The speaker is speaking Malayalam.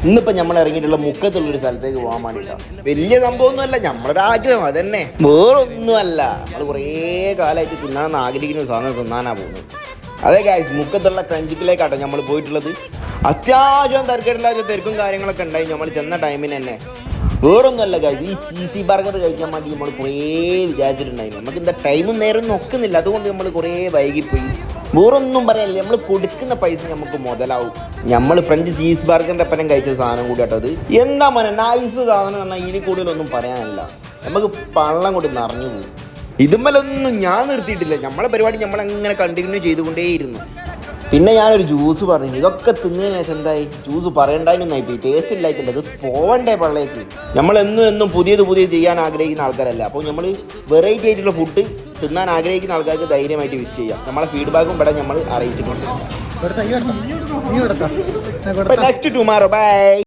ഇന്നിപ്പോൾ നമ്മൾ ഇറങ്ങിയിട്ടുള്ള മുക്കത്തുള്ളൊരു സ്ഥലത്തേക്ക് പോകാൻ വേണ്ടിയിട്ടാണ്. വലിയ സംഭവമൊന്നുമല്ല, നമ്മളൊരു ആഗ്രഹം അതന്നെ, വേറൊന്നുമല്ല. നമ്മൾ കുറേ കാലമായിട്ട് തിന്നാണെന്ന് ആഗ്രഹിക്കുന്ന ഒരു സാധനം തിന്നാനാണ് പോകുന്നത്. അതെ ഗൈസ്, മുക്കത്തുള്ള ക്രഞ്ചിക്കിലേക്കാട്ടോ നമ്മൾ പോയിട്ടുള്ളത്. അത്യാവശ്യം തിരക്കേടില്ലാത്ത തിരക്കും കാര്യങ്ങളൊക്കെ ഉണ്ടായി നമ്മൾ ചെന്ന ടൈമിന് തന്നെ. വേറൊന്നുമല്ല ഗൈസ്, ഈ ചീസി ബർഗർ കഴിക്കാൻ വേണ്ടി നമ്മൾ കുറേ വിചാരിച്ചിട്ടുണ്ടായിരുന്നു. നമുക്ക് എന്താ ടൈമും നേരം നോക്കുന്നില്ല, അതുകൊണ്ട് നമ്മൾ കുറേ വൈകിപ്പോയി. വേറൊന്നും പറയാനില്ല, നമ്മൾ കൊടുക്കുന്ന പൈസ നമുക്ക് മുതലാവും. നമ്മൾ ഫ്രഞ്ച് ചീസ് ബർഗറിൻ്റെ ഒപ്പം കഴിച്ച സാധനം കൂടി കേട്ടോ അത്. എന്താ മോനെ നൈസ് സാധനം പറഞ്ഞാൽ ഇതിൽ കൂടുതലൊന്നും പറയാനില്ല. നമുക്ക് പള്ളം കൊണ്ട് നിറഞ്ഞു പോകും. ഇതുമ്മലൊന്നും ഞാൻ നിർത്തിയിട്ടില്ല, നമ്മളെ പരിപാടി നമ്മളങ്ങനെ കണ്ടിന്യൂ ചെയ്തുകൊണ്ടേയിരുന്നു. പിന്നെ ഞാനൊരു ജ്യൂസ് പറഞ്ഞു, ഇതൊക്കെ തിന്നതിന് ശേഷം എന്തായി, ജ്യൂസ് പറയണ്ടായിരുന്നായി പോയി, ടേസ്റ്റ് ഇല്ലായിട്ടില്ല. ഇത് പോവണ്ടേ പള്ളേക്ക്. നമ്മളെന്നും പുതിയത് ചെയ്യാൻ ആഗ്രഹിക്കുന്ന ആൾക്കാരല്ല. അപ്പോൾ നമ്മൾ വെറൈറ്റി ആയിട്ടുള്ള ഫുഡ് തിന്നാൻ ആഗ്രഹിക്കുന്ന ആൾക്കാർക്ക് ധൈര്യമായിട്ട് വിസിറ്റ് ചെയ്യാം. നമ്മളെ ഫീഡ്ബാക്കും ഇവിടെ നമ്മൾ അറിയിച്ചിട്ടുണ്ട്. Next tomorrow, by.